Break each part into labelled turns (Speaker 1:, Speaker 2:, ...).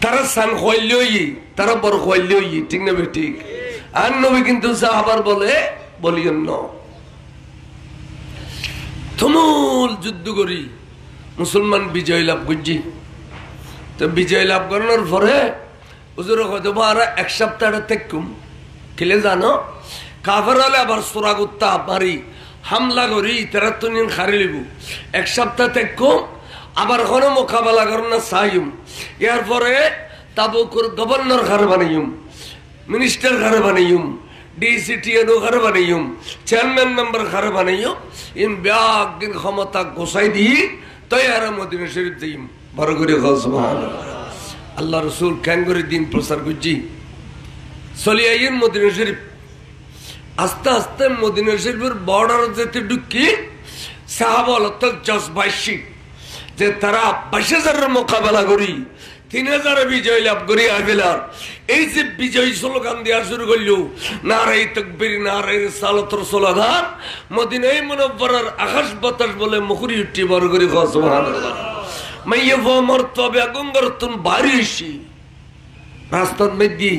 Speaker 1: তারা সান খোয়াইলই তারা বড় খোয়াইলই ঠিক না ঠিক আর নবী কিন্তু সাহাবার বলে বলিয়েন না তুমুল যুদ্ধ করি মুসলমান বিজয় লাভ করছি তো বিজয় লাভ করানোর পরে হুজুর হয়তো আর এক সপ্তাহ থেকুম খেলে জানো কাফের হলে আবার সোরাগুত্তা মারি হামলা করি তারা তো নিন খারি লিব এক সপ্তাহ থেকুম আবার কোনো মোকাবেলা করেন না চাইম এরপরে তাবুকুর গভর্নর ঘরে বানাইম মিনিস্টার ঘরে বানাইম ডিসিটিএনও ঘরে বানাইম চেয়ারম্যান মেম্বার ঘরে বানাইম ইন ব্যাগ দিন ক্ষমতা গোসাই দিই তৈয়ার মদিনা শরীফ যাইম বড় করে আল্লাহ রসুল কেন করে দিন প্রচার করছি চলে আইন মদিনা শরীফ আস্তে আস্তে মদিনা শরীফের বর্ডার যেতে ঢুকি সাহাবল জজবাসী যে তারা 22,000 মোকাবেলা করি 3,000 বিজয় লাভ করি আইবেলার এই যে বিজয় স্লোগান দেওয়া শুরু করলো নারাই তাকবীর নারাই রিসালাতুর স্লোগান মদিনায় মুনাওয়ারার আকাশ বাতাস বলে মুখরি উঠি বড় করে সুবহানাল্লাহ মাইয়া ফমর তবে গঙ্গরতুন বারিশি রাস্তার মধ্যে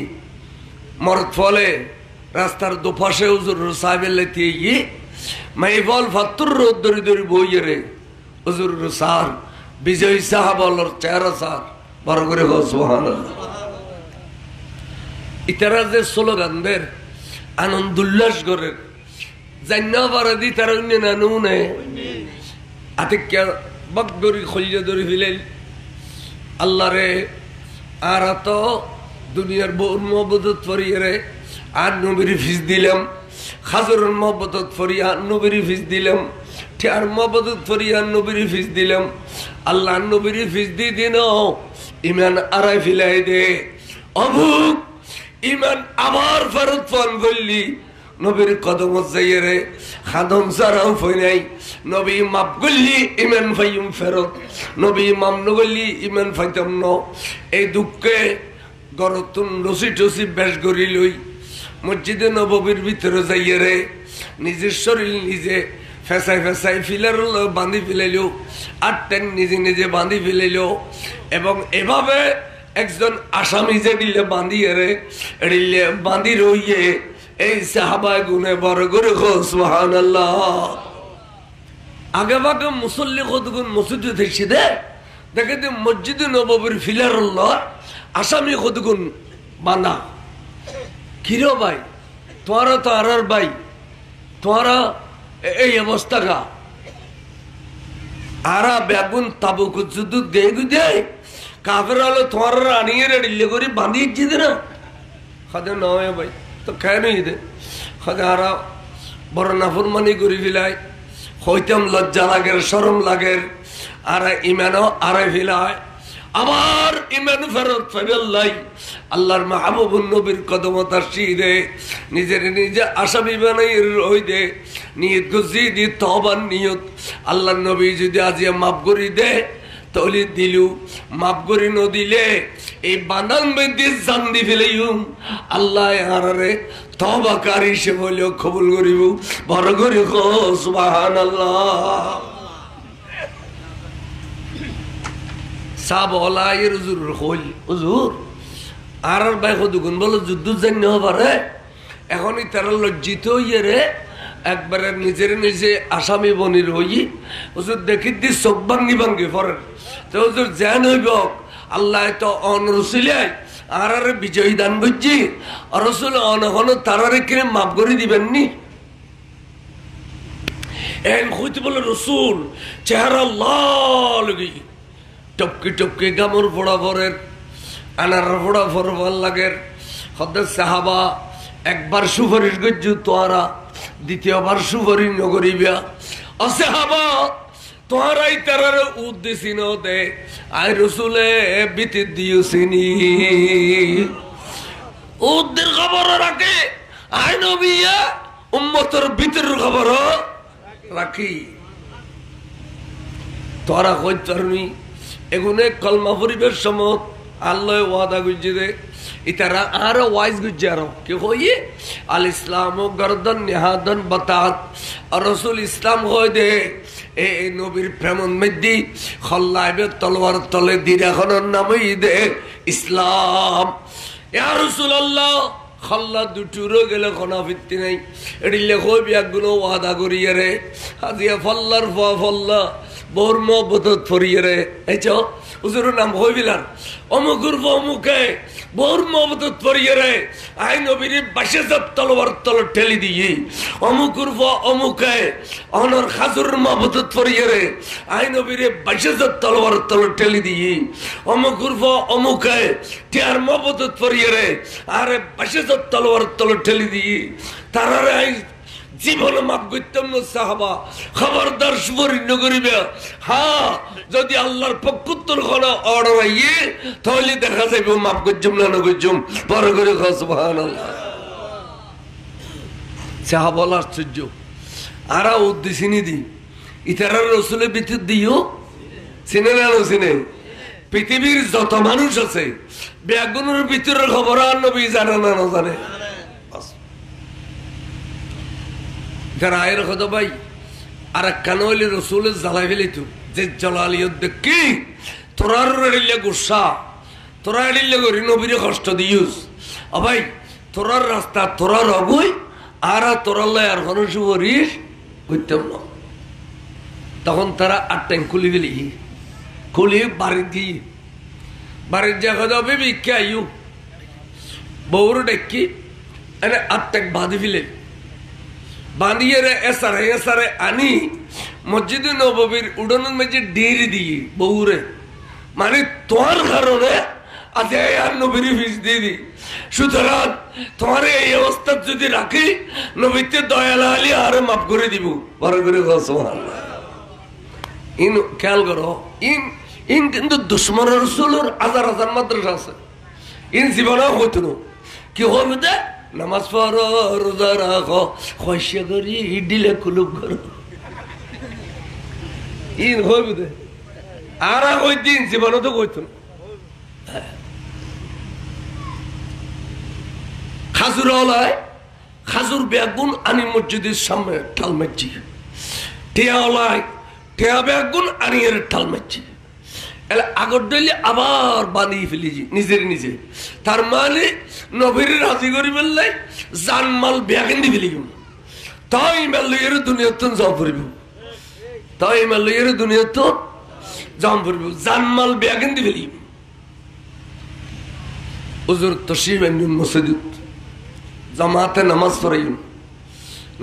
Speaker 1: মরত ফলে রাস্তার দুপাশে হুজুর সাহেবের লেতে গিয়ে মাইফল ফাতুর রোদ দরি দরি বইয়ে রে হুজুর সার বিজয় সাহাবলর চেহারা সার বড় করে সুবহানাল্লাহ ইতারা যে স্লোগানদের আনন্দ উল্লাস করে জান্না বারাদি তারা অন্য নানুনে আতিক্যা বকদরি খলিজা দরি ফিলেল আল্লাহ রে আর তো দুনিয়ার বহু মহব্বত ফরিয়ে রে আর নবীর ফিস দিলাম খাজরের মহব্বত ফরি আর নবীর ফিস দিলাম ঠিয়ার মহব্বত ফরি আর নবীর ফিস দিলাম আল্লাহ নবীর ফিস দি দিন ইমান আড়াই ফিলাই দে অভুক ইমান আবার ফেরত ফোন করলি নবীর কদম যাইয়ে রে খাদম সারাও ফই নাই নবী মাপ করলি ইমান ফাইম ফেরত নবী মাম নগলি ইমান ফাইতাম ন এই দুঃখে গরতুন রসি টসি বেশ করি লই মসজিদে নববীর ভিতরে যাইয়ে রে নিজের শরীর নিজে ফেসাই ফেসাই ফিলার বাঁধি ফেলাইল আর টেন নিজে নিজে বাঁধি ফেলাইল এবং এভাবে একজন আসামি যে দিলে বাঁধিয়ে রে এড়িলে বাঁধি রইয়ে এই সাহাবায়ে গুনে বড় করে সুবহানাল্লাহ আগে ভাগে মুসল্লি কতগুণ মসজিদে দেখছি দে দেখে যে মসজিদে নববীর ফিলার আসামি কতগুণ বাঁধা কিরো ভাই তোমারা তো আর ভাই তোমারা এই অবস্থা গা আরা বেগুন তাবুক যুদ্ধ দেখ দে কাফের হলো তোমার আনিয়ে রেডিলে করে বাঁধিয়েছি না খাদে নয় ভাই তো খায় নই দে খাদে আরা বড় নাফরমানি করে ফেলায় হইতাম লজ্জা লাগের শরম লাগের আর ইমানও আড়াই ফেলায় আবার ইমান ফেরত ফেলাই আল্লাহর মাহবুবুন নবীর কদমত আসিদে নিজের নিজে আসামি বানাই রই দে নিয়ত গুজি দি তওবার নিয়ত আল্লাহর নবী যদি আজিয়া মাফ করি দে তাহলে দিলু মাফ করি ন দিলে এই বানান বেদি জান দি ফেলাইম আল্লাহ আরে তওবাকারী সে বলিও কবুল করিব বড় করে সুবহানাল্লাহ সাব ওলাইয়ের হুজুর হইল হুজুর আর ভাই কতগুণ বলো যুদ্ধ জানি হবারে এখনই তারা লজ্জিত হইয়ে রে একবারে নিজের নিজে আসামি বনির হই হুজুর দেখি দি চোখ ভাঙ্গি ভাঙ্গি পড়েন তো হুজুর জ্ঞান হইব আল্লাহ তো অনরসিলে আর বিজয়ী দান করছি রসুল অনহন তারারে কিনে মাফ করে দিবেননি এন হইতে বলে রসুল চেহারা লাল গই টপকি টপকি গামর ফোড়া ফরের আনার ফোড়া ফর ভাল লাগের হদের সাহাবা একবার সুপারিশ গজ্জু তোয়ারা দ্বিতীয়বার সুপারিশ নগরিবা অসাহাবা তোয়ারাই তারার উদ্দেশ্যি ন দে আই রসুলে বিতি দিয়েছিনি উদ্দের খবর রাখে আই নবিয়া উম্মতর ভিতর খবর রাখি তোরা কই তরনি এগুনে কলমা পরিবেশ সমত আল্লাহ ওয়াদা গুজি দে ইতারা আরো ওয়াইজ গুজি আরো কি হই আল ইসলাম গর্দন নিহাদন বাতাত আর রাসূল ইসলাম হই দে এ নবীর প্রেমন মধ্যে খল্লাইবে তলোয়ার তলে দিরাখনের নামই দে ইসলাম ইয়া রাসূলুল্লাহ খল্লা দুটুরো গেলে খনা ফিরতি নাই এডিলে কই বিয়াগুলো ওয়াদা করিয়ে রে আজিয়া ফল্লার ফল্লা বোর মহব্বত ফরিয়ে রে এইচ হুজুর নাম হইবিলার অমুকুর অমুকে বোর মহব্বত ফরিয়ে রে আই নবীর বাসে যাব তলোয়ার তল ঠেলি দিয়ে অমুকুর অমুকে অনর খাজুর মহব্বত ফরিয়ে রে আই নবীর বাসে যাব তলোয়ার তল ঠেলি দিয়ে অমুকুর অমুকে টিয়ার মহব্বত ফরিয়ে রে আরে বাসে যাব তলোয়ার তল ঠেলি দিয়ে তারারে আই জীবন মাপ করতাম না সাহাবা খবরদার সুবর্ণ করিবে হ্যাঁ যদি আল্লাহর পক্ষত্তর কোনো অর্ডার আইয়ে তাহলে দেখা যাবে মাপ করছুম না করছুম বড় করে সুবহানাল্লাহ সাহাবাল আশ্চর্য আরা উদ্দেশিনী দি ইতারা রসুলের ভিতর দিও চিনে না চিনে পৃথিবীর যত মানুষ আছে বেগুনের ভিতরের খবর আর নবী জানে না জানে আয়ের কথা ভাই আর কেন হইলে রসুলের জ্বালাই ফেলিত যে জ্বালালিয়ত দেখি তোরা এড়িলে গুসা তোরা এড়িলে করি নবীরে কষ্ট দিউস ও ভাই তোরার রাস্তা তোরা রগুই আর তোরাল্লাই আর কোনো সুবরিস করতাম না তখন তারা আটটাই খুলি ফেলি খুলি বাড়ির গিয়ে বাড়ির জায়গা যাবে বিক্ষে আইউ বউর ডেকি এনে আটটাক বাঁধি ফেলে বাঁধিয়ে রে এসারে আনি মসজিদে নববীর উড়নের মেঝে ডেরি দিয়ে বউরে মানে তোমার কারণে আজকে আর নবীর ফিস দিয়ে দি সুতরাং তোমার এই অবস্থা যদি রাখি নবীতে দয়ালা আলী আরে মাফ করে দিব বড় করে সুবহানাল্লাহ ইন খেয়াল করো ইন কিন্তু দুশ্মন রাসূলের হাজার হাজার মাদ্রাসা আছে ইন জীবনে হইতো না কি হবে দে নামাজ পড়ো রোজা রাখো খয়সা করি দিলে কুলুপ করো ইন হইব দে আর ওই দিন জীবনে তো কইতো না খাজুর হলায় খাজুর বেগুন আনি মসজিদের সামনে ঠাল মারছি টিয়া হলায় টিয়া বেগুন আনি এর ঠাল মারছি এলে আগর ডইলে আবার বানিয়ে ফেলেছি নিজের নিজে তার মানে নবীর রাজি করি বললাই জানমাল বেগেন দি ফেলি তাই মেলের দুনিয়াতন জম পড়িব তাই মেলের দুনিয়াতন জম পড়িব জানমাল বেগেন দি ফেলি হুজুর তশরিফ আনবেন মসজিদ জামাতে নামাজ পড়াইন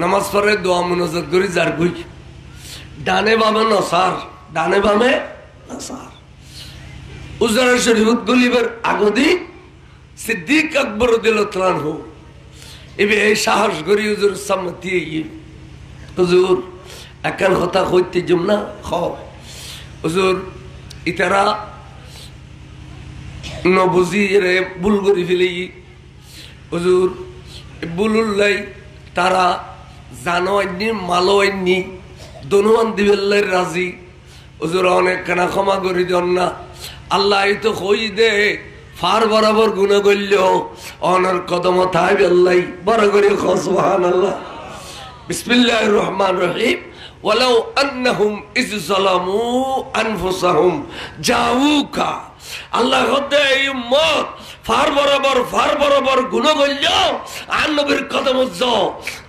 Speaker 1: নামাজ পড়ে দোয়া মুনাজাত করি যার গুই ডানে বামে নসার ডানে বামে নসার উজারা শরীফত গলিবার আগদি সিদ্দিক আকবর রাদিয়াল্লাহু আনহু এবে এই সাহস করি হুজুর সম্মতি হুজুর একখান কথা কইতে জম না হুজুর ইতারা নবুজি রে ভুল করে ফেলি হুজুর বুলুল্লাই তারা জানো আইনি মালো আইনি দনুয়ান দিবেল্লাই রাজি হুজুর অনেক কানা ক্ষমা করি দেন না আল্লাহ তো কই দে ফার বরাবর গুণ করল অনার কদম থাই বেল্লাই বড় করে সুবহানাল্লাহ বিসমিল্লাহির রহমানির রহিম ওয়ালাউ আন্নাহুম ইজ যালামু আনফুসাহুম জাউকা আল্লাহ হতে এই উম্মত ফার বরাবর গুণ করল আর নবীর কদম যাও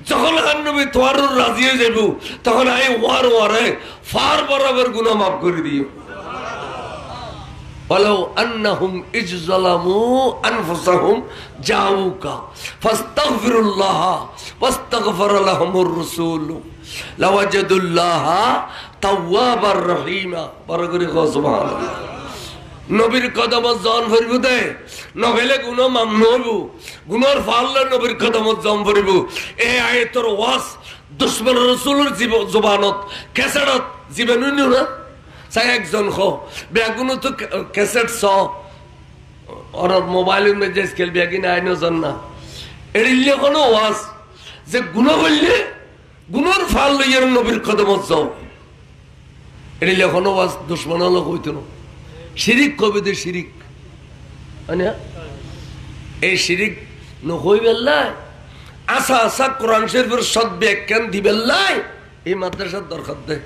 Speaker 1: যখন আর নবী তোমার রাজি হয়ে যাইব তখন আই ওয়ারে ফার বরাবর গুণ মাফ করে দিও ولو أنهم إذ ظلموا أنفسهم جاءوك فاستغفروا الله واستغفر لهم الرسول لوجدوا الله توابا رحيما بركة سبحان الله নবীর কদমত জন ভরিব দে নহলে গুণ মামনু হইব গুণর ফাললে নবীর কদমত জন ভরিব এই আয়াতের ওয়াজ দুশমন রাসূলের জবানত কেসারত জীবন না চাই একজন খো বেগুনো তো ক্যাসেট স ওর মোবাইলের মধ্যে স্কেল বেগিন আইনো জন না এড়িলে কোনো ওয়াজ যে গুণ বললে গুণর ফাল লইয়ার নবীর কদমত যাও এড়িলে কোনো ওয়াজ দুশ্মন হলো কইতো না শিরিক কবে দে শিরিক এই শিরিক নহই বেল্লাই আসা আসা কোরআন শরীফের সদ ব্যাখ্যান দিবেল্লাই এই মাদ্রাসার দরকার দে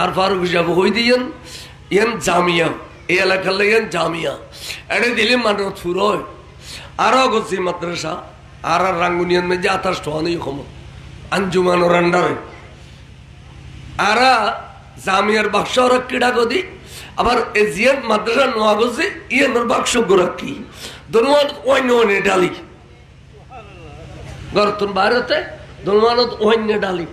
Speaker 1: আর ফারুক যাব হই দিয়েন ইয়ান জামিয়া এই এলাকার লাগেন জামিয়া এটা দিলে মানুষ ফুরয় আরো গছি মাদ্রাসা আর রাঙ্গুনিয়ান মে যে 28 টাকা নেই কম আঞ্জুমানোর আন্ডারে আর জামিয়ার বাক্স আর কিডা গদি আবার এজিয়ান মাদ্রাসা নোয়া গছি ইয়ানোর বাক্স গোরাকি দনওয়ান অন্য অন্য ডালি গরতুন বাইরেতে দনওয়ানত অন্য ডালি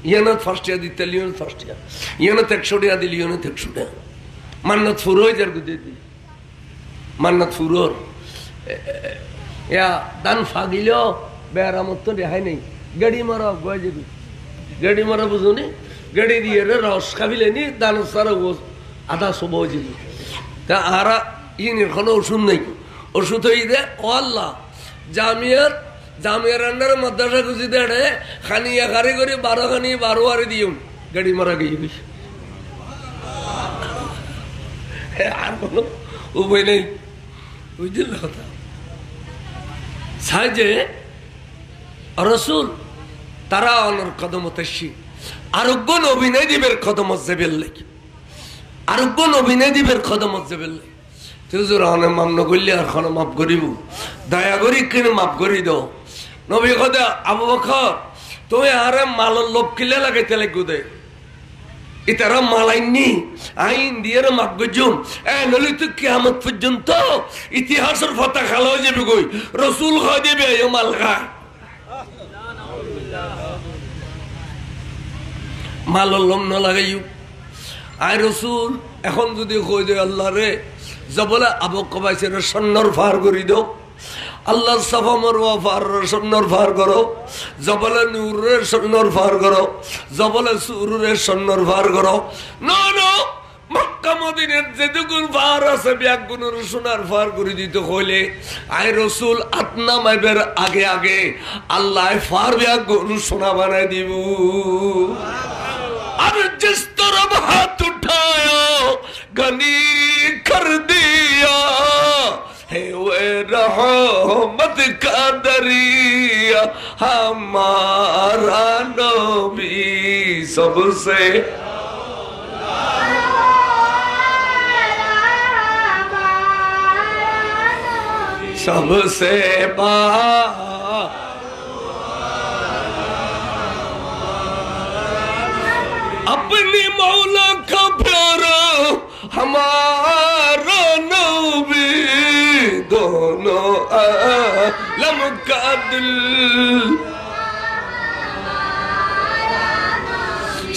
Speaker 1: ইয়ানত ফার্স্ট ইয়ার দিতে লিওনত ফার্স্ট ইয়ার ইয়ানত 100 টাকা দিলি ইয়ানত 100 টাকা মান্নত ফুরোয় যার গুদে দি মান্নত ফুরোর ইয়া দান ফাগিল বেয়ারামত তো রেহাই নেই গাড়ি মারা গয় যাবি গাড়ি মারা বুঝুনি গাড়ি দিয়ে রস খাবিলে নি দান সারা আধা সব যাবি তা আরা ইনের কোনো ওষুধ নেই ওষুধ হয়ে দে ও আল্লাহ জামিয়ার আন্ডারে মাদ্রাসা খুশি দেড়ে খানিয়া খারি করে 12 খানি 12 আরে দিও গাড়ি মারা গিয়ে যাবি আর কোনো উপায় নেই বুঝলেন কথা সাহায্যে রসুল তারা অনর কদমত আরোগ্য অভিনয় দিবের কদমত জেবেল লেগে আরোগ্য অভিনয় দিবের কদমত জেবেল লেগে তুজুর অনে মাপ নগরলে আর খানো মাপ করিব দয়া করি কিনে মাপ করি দাও নবী কথা আবু বকর তুমি আরে মালর লোভ কিলে লাগাইতে লাগবে দে ইতারা মালাইনি আইন দিয়ে মাপ গজুম নলি তো কিয়ামত পর্যন্ত ইতিহাসের ফাতা খালা হয়ে যাবে কই রসুল খাওয়া দেবে মাল খায় মালর লোম ন লাগাইও আই রসুল এখন যদি কই দে আল্লাহ রে জবলে আবু কবাইসের সন্নর ফার করি দাও আল্লাহ সাফা মারওয়া ফার সন্নর ফার করো জবলে নূরের সন্নর ফার করো জবলে সুরের সন্নর ফার করো নো নো মক্কা মদিনার যেটুকুন ফার আছে ব্যাগুনের সোনার ফার করে দিতে হইলে আই রসুল আতনা মাইবের আগে আগে আল্লাহ ফার ব্যাগুন সোনা বানাই দিব আর जिस तरफ हाथ उठाया गनी कर दिया है वे रहमत का दरिया हमारा नबी सबसे सबसे अपनी मौला का प्यारा हमारा नबी दोनों आलम का दिल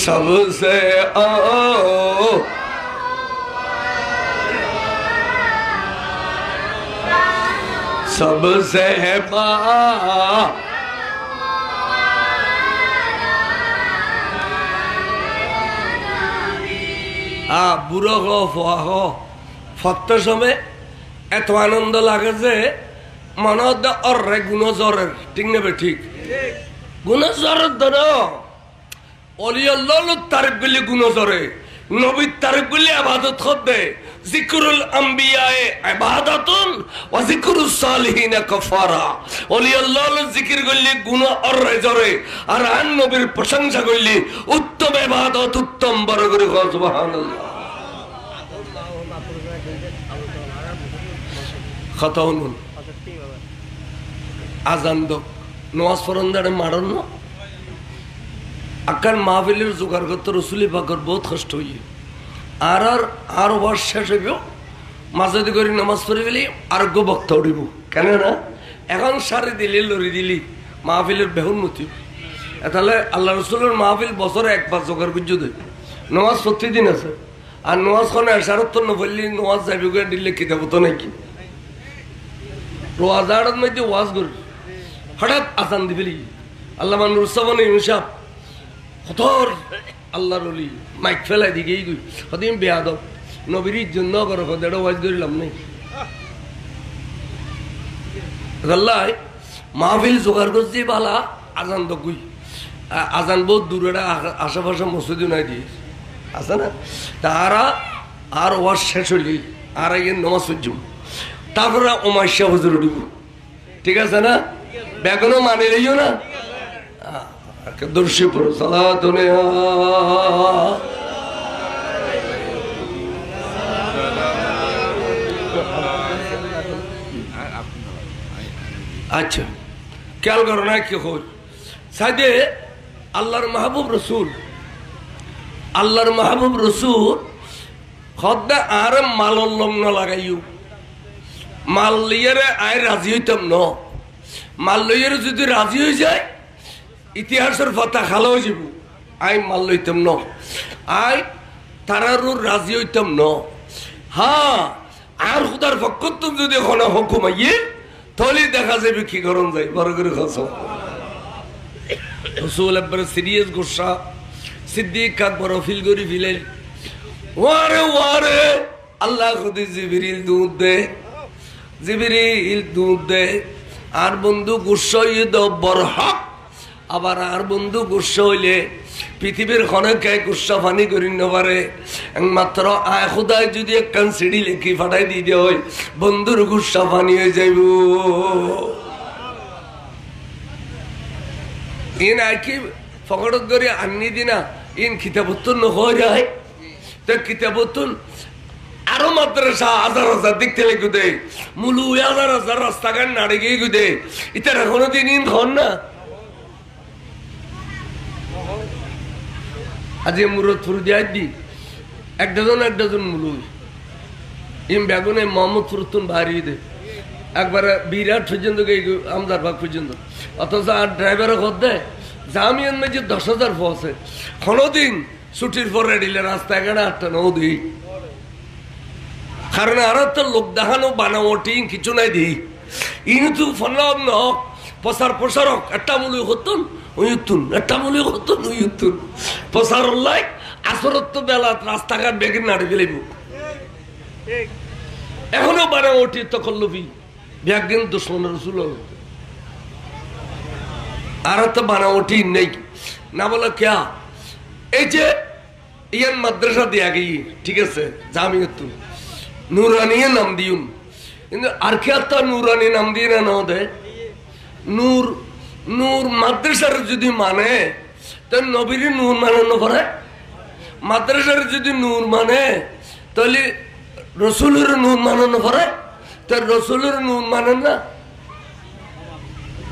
Speaker 1: सबसे सबसे বুড়ো গো ফোয়া গো ফত্তর সময় এত আনন্দ লাগে যে মনে হচ্ছে অর্রে গুণ জ্বরের ঠিক নেবে ঠিক গুণ জ্বরের ধরো অলিয়াল্লাহ তারিফ গুলি গুণ জ্বরে নবীর তারিফ গুলি আবাদত করবে জিকরুল আম্বিয়ায়ে ইবাদাতুন ওয়া জিকরুস সালিহিনা কাফারা ওলিয়াল্লাহ জিকির করলে গুনাহ অর্রে জরে আর আন নবীর প্রশংসা করলে উত্তম ইবাদত উত্তম বড় করে সুবহানাল্লাহ খাতাউন আজান দো নামাজ পড়ন্দারে মারন না আকান মাহফিলের জোগাড় করতে রসুলি পাকের বহুত কষ্ট হইয়ে আর ওয়াজ শেষ হইব মাঝে করে নামাজ পড়ে গেলি আরোগ্য বক্তা উঠিব কেন না এখন সারি দিলি লড়ি দিলি মাহফিলের বেহুন্নতি তাহলে আল্লাহ রসুলের মাহফিল বছরে একবার জোগাড় করছ দেয় নামাজ প্রতিদিন আছে আর নামাজ কোনো এসারত্তর নফলি নামাজ যাবি করে দিলে কিতাব তো নাকি রোয়াজার মধ্যে ওয়াজ করি হঠাৎ আসান দিবলি আল্লাহ নুরসাবান ইনসাফ কতর আল্লাহর ওলি মাইক ফেলাই দিকেই গই কদিন বেয়াদব নবীর জন্য করো কদেড় ওয়াজ করিলাম নাই আল্লাহ মাহফিল জোগাড় করছি বালা আজান তো গুই আজান বহুত দূরে আশেপাশে মসজিদ নাই দিয়ে আছে না তারা আর ওয়াজ শেষ হইলি আর আইয়ের নমাজ পড়ছুম তারপরে ওমাইশা হুজুর উঠিব ঠিক আছে না বেগুনও মানে লইও না দর্শী পড়ো সালাতুন আচ্ছা খেয়াল করো না কি খোঁজ সাইডে আল্লাহর মাহবুব রসুল খদ্দা আর মালর লগ্ন লাগাইও মাল লইয়ারে আয় রাজি হইতাম ন মাল লইয়ারে যদি রাজি হয়ে যায় ইতিহাসের কথা খালো হয়ে যাব আই মাল লইতাম ন আই তারারুর রাজি হইতাম ন হ্যাঁ আর খুদার পক্ষত্ব যদি এখন হুকুম আইয়ে তাহলে দেখা যাবে কি করণ যায় বড় করে খাস রসুল একবারে সিরিয়াস গুসা সিদ্দিক আকবর ফিল করি ফিলেন ওয়ারে আল্লাহ খুদি জিবরিল দুধ দে আর বন্ধু গুসা ইদ বরহক আবার আর বন্ধু গুসা হইলে পৃথিবীর খনকে গুসা ফানি করি নপারে একমাত্র আয় খুদায় যদি একখান সিঁড়ি লেখি ফাটাই দিয়ে দেওয়া হয় বন্ধুর গুসা ফানি হয়ে যাইব ইন আর কি ফকড়ত করে আনি দিনা ইন কিতাবতুন হয়ে যায় তো কিতাবতুন আরো মাদ্রাসা হাজার হাজার দেখতে লেগে দেয় মুলু হাজার হাজার রাস্তাঘাট নাড়ে গিয়ে গুদে ইতারা কোনোদিন ইন খন না আজ মুরত ফুরুদি দি এক ডজন মুলু ইম বেগুনে মোহাম্মদ ফুরুতুন বাড়িয়ে দে একবারে বিরাট পর্যন্ত আমদার বাগ পর্যন্ত অথচ আর ড্রাইভারও খোঁজ দেয় জামিয়ান মেজি 10,000 পৌঁছে কোনোদিন ছুটির পরে দিলে রাস্তাঘাটে 8টা 9 দিই কারণ আর তো লোক দেখানো বানাও টিং কিছু নাই দিই ইনু ফোন ন প্রসারক একটা মূল্য হতুন উইতুন একটা মূল্য হতুন উইতুন প্রসার লাই আসরত বেলা রাস্তাঘাট বেগিন নাড়ে ফেলিব এখনো বানাও টি তখন লবি ব্যাগিন দুশ্মন রসুল আর তো বানাওটি নেই না বলো ক্যা এই যে ইয়ান মাদ্রাসা দিয়া গেই ঠিক আছে জামিয়ত নুরানি নাম দিউন কিন্তু আর কে তো নুরানি নাম দিয়ে না দে নূর মাদ্রাসার যদি মানে তো নবীর নূর মানানো পারে মাদ্রাসার যদি নূর মানে তাহলে রসুলের নূর মানানো পারে তার রসুলের নূর মানেন না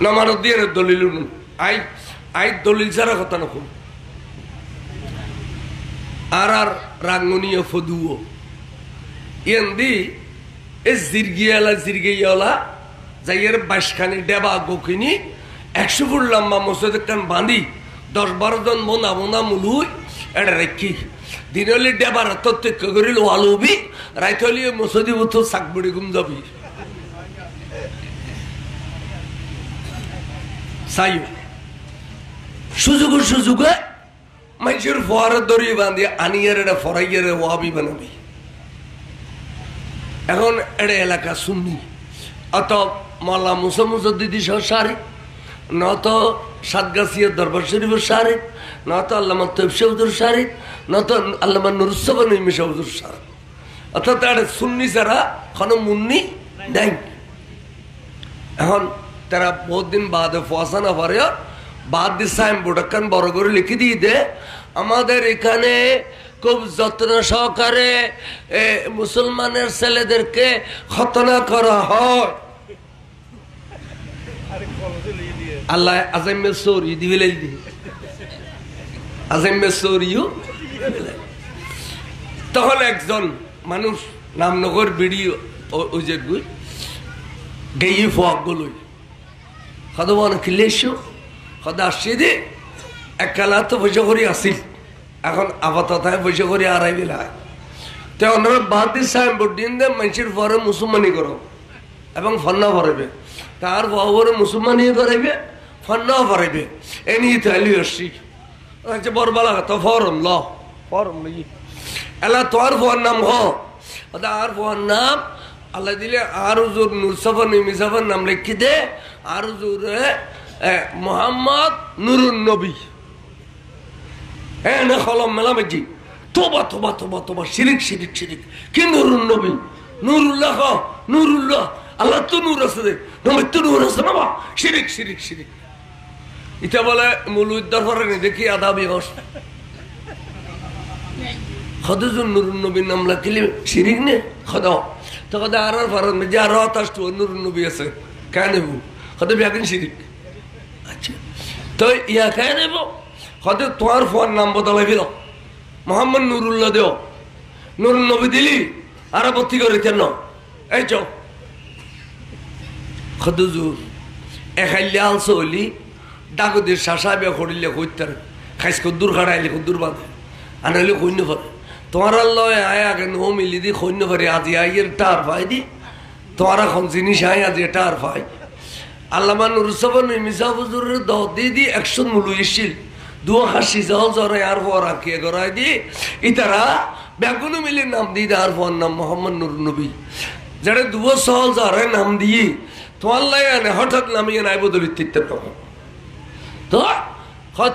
Speaker 1: নামার দিয়ে দলিল আই দলিল ছাড়া কথা না খুব আর রাঙ্গনীয় ফদুও ইয়েন্দি এ জিরগিয়ালা যাইয়ের 22খানি ডেবা গকিনি 100 ফুট লম্বা মসজিদ কান বাঁধি 10-12 জন বোনা মুলুই এটা রেখি দিন হলে ডেবার তত্ত্ব করিল আলুবি রাইত হলে মসজিদ উঠো শাকবুড়ি ঘুম যাবি সুযোগে মানুষের ফোয়ারে দড়িয়ে বাঁধিয়ে আনিয়ার এটা ফরাইয়ারে ওয়াবি বানাবি এখন এটা এলাকা শুননি অত মল্লা মুসামুসদ্দিদি সহ সারে নত সাতগাছিয়া দরবার শরীফের সারে নত আল্লামা তৈবসৌদুর সারে নত আল্লামা নুরুসবা নইমি সৌদুর সারে অর্থাৎ এটা শুননি ছাড়া কোনো মুন্নি নাই এখন তারা বহুত দিন বাদে ফসা না পারে বাদ দিয়ে সাইনবোর্ড একখান বড় করে লিখে দিয়ে দে আমাদের এখানে খুব যত্ন সহকারে মুসলমানের ছেলেদেরকে খতনা করা হয় আল্লাহ আজমে সৌরি দিবিলে আজমে সৌরিও তখন একজন মানুষ নামনগর বিড়ি ওই যে গেয়ে ফোয়াক গুলোই কত মনে কিলেছো কত আসছে দে এককালা তো পয়সা করি আসিল এখন আপাতত পয়সা করি আড়াই বেলা তো ওনারা বাদ দিয়ে সাইনবোর্ড দিন দে মানুষের পরে মুসলমানি করো এবং ফন্না ভরাইবে তার পরে মুসলমানি করাইবে ফন্নাও ভরাইবে এ নিয়ে তাহলে আসছি আচ্ছা বরবালা তো ফরম লই এলা তোর ফোয়ার নাম আর ফোয়ার নাম আল্লাহ দিলে আর হুজুর নুরসাফা নিমিসাফার নাম লিখি দে আর হুজুর মোহাম্মদ নুরুন নবী হ্যাঁ না কলম মেলা বেজি তোবা শিরিক কি নুরুন নবী নুরুল্লাহ নুরুল্লাহ আল্লাহ তো নূর আছে রে নবীর তো নূর আছে না শিরিক শিরিক শিরিক ইটা বলে মূল উদ্ধার করে নি দেখি আদা বিবস খদুজুন নুরুন নবীর নাম লাকিলে শিরিক নে খদাও তো কদা আর ফারান মে যা রাত আসতো নুরুন নবী আছে কেন নেব কদা বিয়াকিন শিরিক আচ্ছা তো ইয়া কেন নেব কদা তোমার ফোন নাম বদলাই দিল মোহাম্মদ নুরুল্লাহ দেও নুরুন নবী দিলি আর ভর্তি করে কেন এই চো খদুজুর এখাইলে আলসো হইলি ডাকুদের শাসাবে করিলে কইতার খাইস কদ্দুর খাড়াইলে কদ্দুর বাঁধে আনাইলে কইন্য পারে তোমার লয় আয় আগে নো মিলি দি কইন্য পারে আজি আইয়ের টার পাই দি তোমার এখন জিনিস আয় আজি টার পাই আল্লামা নুরুসবান মিসা হুজুরের দ দি 100 মুলু ইসিল দুয়া হাসি জল জরে আর পর আকিয়ে গড়াই দি ইতারা বেগুনো মিলে নাম দি আর পর নাম মোহাম্মদ নুর নবী যারা দুয়া সহল জরে নাম দিয়ে তোমার লাই আনে হঠাৎ নামিয়ে নাই বদলি তিতে তো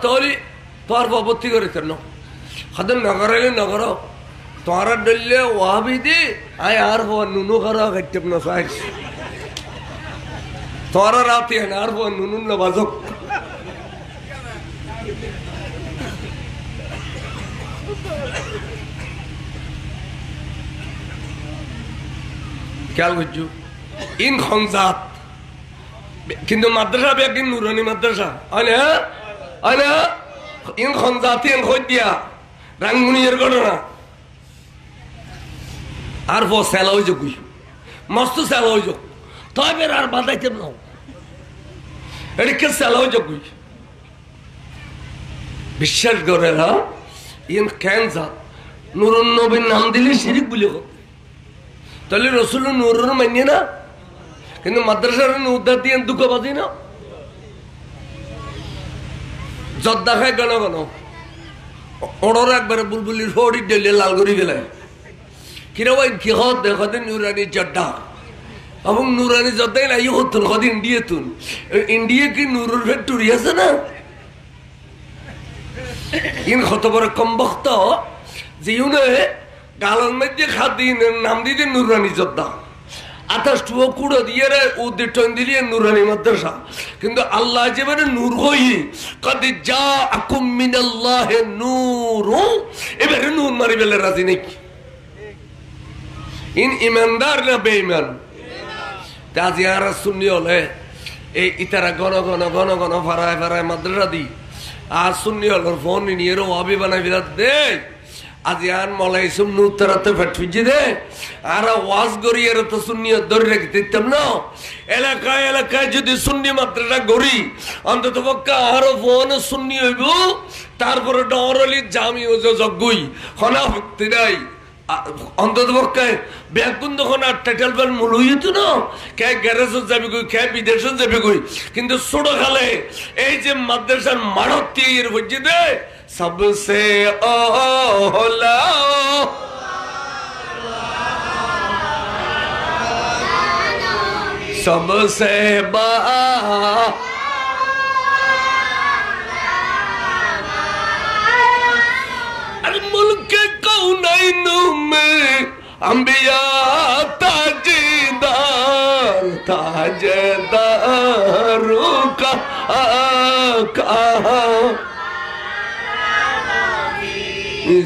Speaker 1: হলি তোর বাবতি করে কেন হদ নগরাইলে নগর তোর ডললে ওয়াবি দি আয় আর হো নুনু করা খাইতে না সাইজ তোর রাতে আর হো নুনু না বাজক খেয়াল করছু ইন খনজাত কিন্তু মাদ্রাসা বেগিন নুরানি মাদ্রাসা আনে ইন খনজাতি ইন খোঁজ দিয়া রাঙ্গুনিয়ার ঘটনা আর বো সেলা হয়ে যাক মস্ত সেলা হয়ে যাক তবে আর বাদাইতে না এদিকে সেলা হয়ে যাক বিশ্বাস করে না ইন ক্যান্সার নুরুন নবীর নাম দিলে শিরিক বলে তাহলে রসুল নুরুর মানিয়ে না কিন্তু মাদ্রাসার উদ্ধার দিয়ে দুঃখ বাজি না জর্দা খায় গণ গণ ওড়র একবারে বুলবুলির ফড়ি ডেলে লাল করি ফেলায় কিরা ওই কি হত দেখো নুরানি জর্দা এবং নুরানি জর্দাই না ইয়ে হতুন কদ ইন্ডিয়া তুন ইন্ডিয়া কি নুরুর ফ্যাক্টরি আছে না ইন কত বড় কম বক্ত যে ইউনে গালার মধ্যে খাদিন নাম দিতে নুরানি জর্দা 28 কুড়ো দিয়ে উদ্দিটন দিলিয়ে নুরানি মাদ্রাসা কিন্তু আল্লাহ যেবারে নূর হই কদ জাআকুম মিনাল্লাহি নূরু এবারে নূর মারি বেলে রাজি নাকি ইন ইমানদার না বেঈমান কাজী আর সুন্নি হলে এই ইতারা গণ গণ গণ গণ ফারায় ফারায় মাদ্রাসা দি আর সুন্নি হল ফোন নিয়ে ওয়াবি বানাই বিরাট দে আজিয়ান মলাই সুম নুতরাতে ফটফিজি দে আর ওয়াজ গরি এর তো সুন্নি ধরে রেখে দিতাম না এলাকায় এলাকায় যদি সুন্নি মাদ্রাসা গরি অন্তত পক্ষে আর ফোন সুন্নি হইব তারপরে ডরলি জামি ও জগগুই হনা ভক্তি নাই অন্তত পক্ষে বেগুন যখন আর টাইটেল বান মূল হইত না কে গ্যারেজত যাবি কই কে বিদেশত যাবি কই কিন্তু ছোট খালে এই যে মাদ্রাসার মারতি এর হইছে দে सबसे ओला सबसे बा मुल्क कौनैन में अंबिया ताजदार ताजदारों का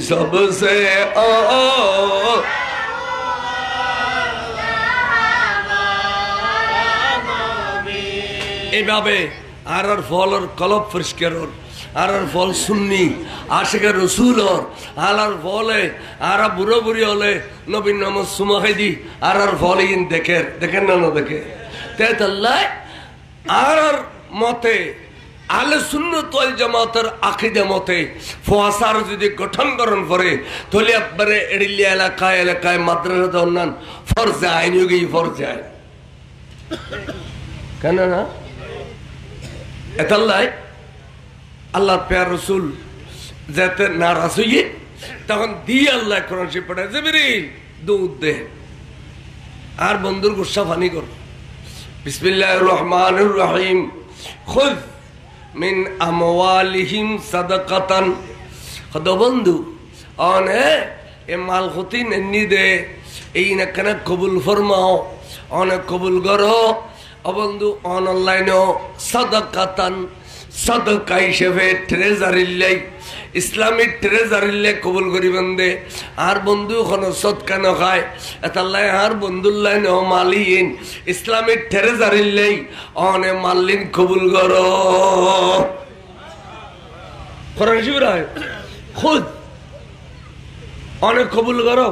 Speaker 1: सबसे এইভাবে আর ফলর কলব পরিষ্কার আর ফল সুন্নি আশেখ রসুল আর ফলে আর বুড়ো বুড়ি হলে নবীন নামাজ সুমা খাই দি আর ফল ইন দেখেন না দেখে তাল্লাই আর মতে আহলে সুন্নাত ওয়াল জামাতের আকীদা মতে ফোয়াসার যদি গঠনকরণ করে তাহলে একবারে এড়িলিয়া এলাকায় এলাকায় মাদ্রাসা দন্নান ফরজে আইন যোগে ফরজে আইন কেন না এতাল্লাই আল্লাহ প্যার রসুল যাতে নারাজ হইয়ে তখন দিয়ে আল্লাহ কোরআন শরীফ পড়ে জিবরিল দুধ দে আর বন্ধুর গুসা ফানি কর বিসমিল্লাহির রহমানির রহিম খুদ মিন আমওয়ালিহিম সাদাকাতান খদ বন্ধু অনে এ মাল খতি নেনি দে এই না কেন কবুল ফরমাও অনেক কবুল করো বন্ধু অনলাইনেও সাদাকাতান সাদকা হিসেবে ট্রেজারিল্লাই ইসলামিক ট্রেজারিল্লাই কবুল করিবেন দে আর বন্ধু কোনো সদকা ন খায় এতাল্লাই আর বন্ধুল্লাই ন মালিন ইসলামিক ট্রেজারিল্লাই অনে মালিন কবুল করো কোরআন শিবির হয় খুদ অনেক কবুল করো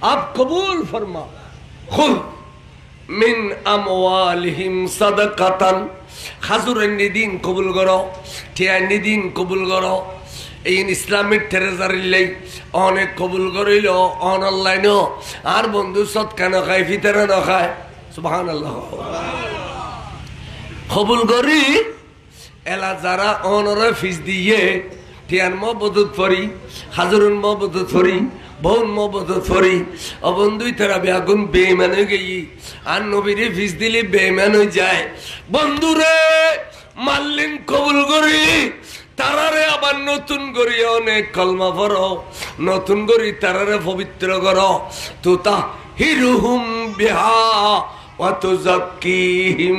Speaker 1: আপ কবুল ফরমা খুদ মিন আমওয়ালিহিম সাদাকাতান খাজুরের নিদিন কবুল করো টিয়ার নিদিন কবুল করো এই ইসলামিক ট্রেজারিল্লাই অনেক কবুল করিল অনলাইনও আর বন্ধু সৎকা ন খায় ফিতরে ন খায় সুবহানাল্লাহ কবুল করি এলা যারা অনরে ফিস দিয়ে টিয়ার মবদত ফরি হাজুরুন মবদত ফরি বহুন মবদত ফরি অবন্ধুই তারা বেগুন বেইমান হয়ে গেই আর নবীরে ফিস দিলে বেইমান হয়ে যায় বন্ধুরে মাল্লিন কবুল করি তারারে আবার নতুন করি অনেক কলমা পড়ো নতুন করি তারারে পবিত্র করো তো তা হিরুহুম বিহা ওয়া তুযাক্কিহিম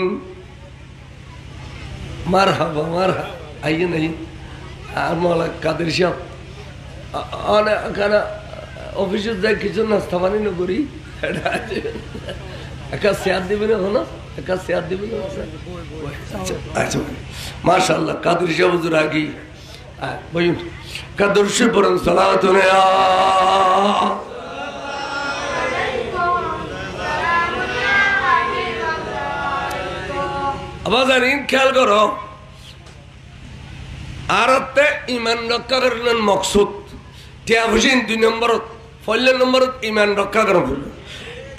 Speaker 1: মারহাবা মারহাবা আইয়ে নাই আর মাওলা কাদের সাহেব অনেক কানা অফিসে যাই কিছু নাস্তা পানি না করি একা শেয়ার দিবে না হলো একা শেয়ার দিবে না আচ্ছা মাশাআল্লাহ কাদের সাহেব হুজুর আগি বলুন কাদের সাহেব পড়েন সালাতুন আবার জানিন খেয়াল করো আরতে ইমান রক্ষা করলেন মকসুদ টিয়া বসেন 2 নম্বরত 4 নম্বরত ইমান রক্ষা করা হল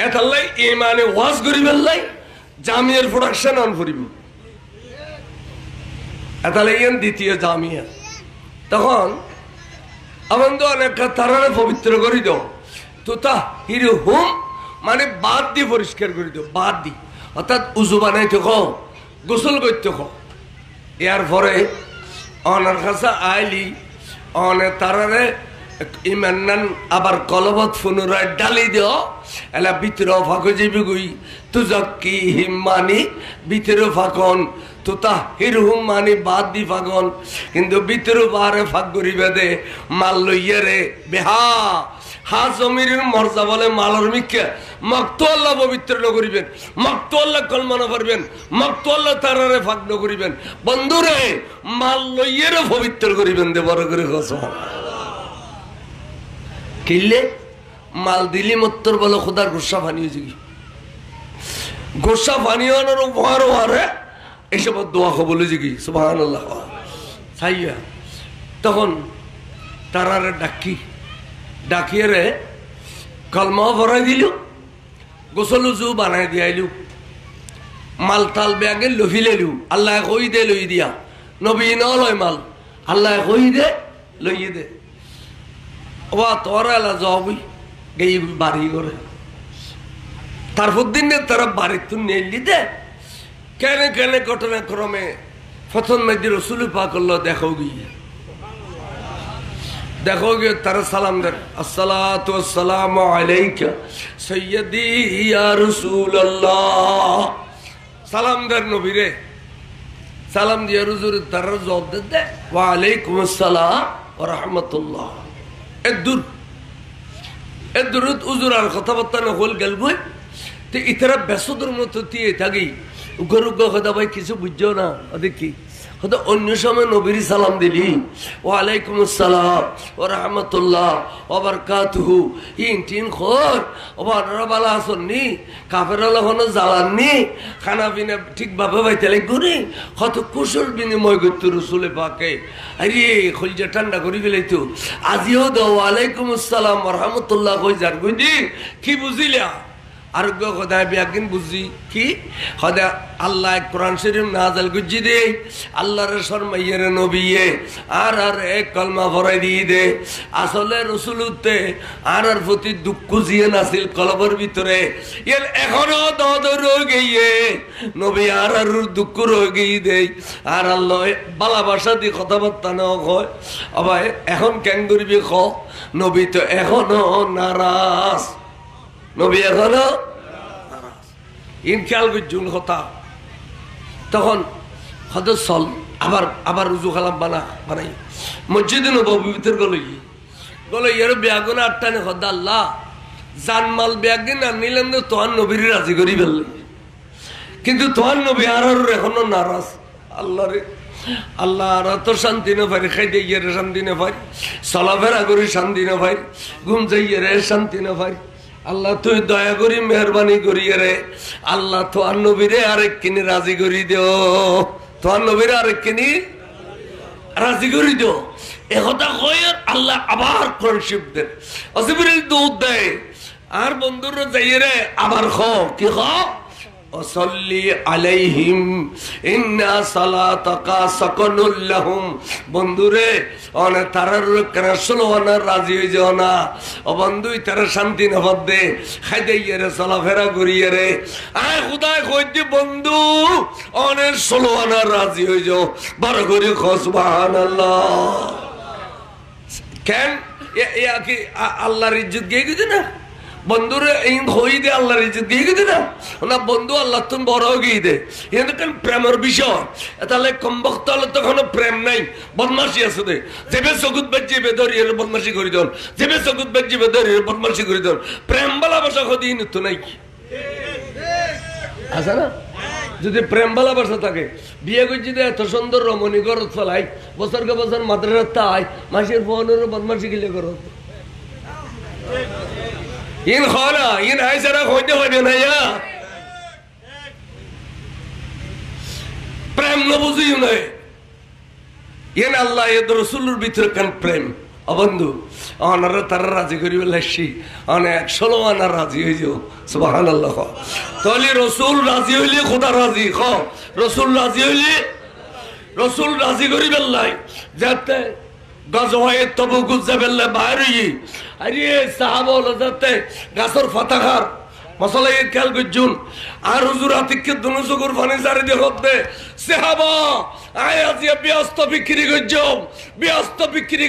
Speaker 1: এতাল্লাই ইমানে ওয়াজ করিবেন লাই জামিয়ার প্রোডাকশন অন করিব এতালাই দ্বিতীয় জামিয়া তখন আমার তো অনেক তারারে পবিত্র করি দাও তো তা হিরো হুম মানে বাদ দিয়ে পরিষ্কার করে দাও বাদ দি অর্থাৎ উজু বানাইতে কো গোসল করতে কো এর পরে অনার কাছে আইলি অনে তারারে ইমান আবার কলবত পুনরায় ডালি দিও এলা ভিতর ফাঁকো যাবি গুই তুজাক্কি হিম মানি ভিতর ফাঁকন তুতা হিরহুম মানি বাদ দি ফাঁকন কিন্তু ভিতর বারে ফাঁক করিবে দে মাল লইয়া রে বেহা হা জমির মর্যা বলে মালর মিক্ষা মক্ত আল্লাহ পবিত্র নকরিবেন মক্ত আল্লাহ কলমানা করবেন মক্ত আল্লাহ তারারে ফাঁক নকরিবেন বন্ধুরে মাল লইয়েরও পবিত্র করিবেন দে বড় করে কসম কিনলে মাল দিলি মত্তর বলো খোদার গোসা ফানি হয়েছে কি গোসা ফানি হওয়ার উপহার হারে এসব দোয়া কবল হয়েছে কি সুবহানাল্লাহ ছাইয়া তখন তারারে ডাকিয়ে রে কলমা ভরাই দিল গোসল উজু বানাই দিয়াইলু মাল তাল ব্যাগে লফিলেলু আল্লাহ কই দে লই দিয়া নবী ন লয় মাল আল্লাহ কই দে লইয়ে দে ওয়া তোরা এলা যাবি গেই বাড়ি করে তারপর দিন তারা বাড়ির তুই নিয়ে দে কেন কেন ঘটনাক্রমে প্রথম মেয়েদি রসুল পা করলো দেখো গিয়ে তারা সালাম দেন আসসালাতু ওয়াসসালামু আলাইকা সাইয়্যিদি ইয়া রাসূলুল্লাহ সালাম দেন নবীরে সালাম দিয়ে হুজুর তারা জবাব দে ওয়া আলাইকুম আসসালাম ওয়া রাহমাতুল্লাহ এদুর হুজুর আর কথাবার্তা না হল গেল বই তো ইতারা ব্যস্তদের মতো দিয়ে থাকি উগ্র কথা ভাই কিছু বুঝছো না দেখি হয়তো অন্য সময় নবীর সালাম দিলি ওয়ালাইকুম আসসালাম ও রহমতুল্লাহ ও বারাকাতুহু ইন খোর ও বালা আসননি কাফের হলো জ্বালাননি খানা পিনা ঠিকভাবে বাইতে লাগবনি কত কুশল বিনিময় করতো রসুলে পাকে আরে খলজা ঠান্ডা করে গেলে তো আজিও দো ওয়ালাইকুম আসসালাম রহমতুল্লাহ কই যার বুঝি কি বুঝিলা আরোগ্য খোদায় ব্যাগিন বুঝি কি খোদা আল্লাহ কোরআন শরীফ নাযাল গুজি দে আল্লাহর শরমাইয়ের নবিয়ে আর এক কলমা ভরাই দিয়ে দে আসলে রসুলতে আর প্রতি দুঃখ জিয়ে নাছিল কলবের ভিতরে এর এখনো দদ রয়ে গিয়ে নবী আর দুঃখ রয়ে গিয়ে দেই আর আল্লাহ ভালোবাসা দিয়ে কথাবার্তা না হয় আবার এখন কেন করবি খ নবী তো এখনো নারাজ নবী এখনো ইন খেয়াল করছুন কথা তখন হয়তো চল আবার রুজু খালাম বানাই মসজিদে নববীর ভিতর গলো ইয়ার ব্যাগুন আটটানে হদ্দা আল্লাহ জানমাল ব্যাগিন আর নিলেন তোহার নবীর রাজি করি ফেললেন কিন্তু তোহার নবী আর এখনো নারাজ আল্লাহ রে আল্লাহ আর তো শান্তি না পারি খাইতে গিয়ে শান্তি না পারি চলাফেরা করি শান্তি না পারি ঘুম যাইয়ে রে শান্তি না পারি আল্লাহ তুই দয়া করি মেহরবানি করি রে আল্লাহ তোহার নবীরে আরেক কিনে রাজি করি দিও তোহার নবীরে আরেক কিনি রাজি করি দিও একথা কয় আল্লাহ আবার কোরআন শরীফ দেন জিবরিল দূত দেয় আর বন্ধুরা যাইয়ে রে আবার কি ওয়াসাল্লি আলাইহিম ইন্না সালাতাকা সাকানুল লাহুম বন্ধুরে অনে তারার কেনা সুলওয়ানা রাজি হই যাও না ও বন্ধুই তারা শান্তি না দে খাইতে রে চলাফেরা করিয়ে রে আয় খুদায় কইতে বন্ধু অনের সুলওয়ানা রাজি হই যাও বড় করে সুবহানাল্লাহ কেন কি আল্লাহর ইজ্জত গিয়ে গেছে না বন্ধুরে হই দে আল্লাহর ইজ্জত দিয়ে গেছে না বন্ধু আল্লাহ তুমি বড় গিয়ে দে কেন প্রেমের বিষয় তাহলে কমবক্ত হলে তখন প্রেম নাই বদমাসি আছে দে যেবে চকুত বাজিবে ধরিয়ে বদমাসি করে দেন যেবে চকুত বাজিবে ধরিয়ে বদমাসি করে দেন প্রেম ভালোবাসা কদিন তো নাই আছে না যদি প্রেম ভালোবাসা থাকে বিয়ে করছি এত সুন্দর রমণী গরত ফেলাই বছরকে বছর মাদ্রাসার তাই মাসের ফোনের বদমাসি গিলে গরত ইন খানা ইন আইসারা হইতে হবে না প্রেম না বুঝিও না ইন আল্লাহ এদ রসুলের ভিতরে কেন প্রেম অবন্ধু অনারা তারা রাজি করিবে লাসি অনেক ষোলোয়ানা রাজি হয়ে যাও সুবহানাল্লাহ তাহলে রসুল রাজি হইলে খোদা রাজি রসুল রাজি হইলে রসুল রাজি করিবে লাই যাতে গজওয়ায়ে তবুক যাবেল্লে বাইরে আরে সাহাবা হলো যাতে গাছর ফাতাখার মশলা এর খেয়াল করছুন আর হুজুর আতিককে দুনো চকুর পানি জারি দিয়ে হতে সাহাবা আয় আজিয়া ব্যস্ত বিক্রি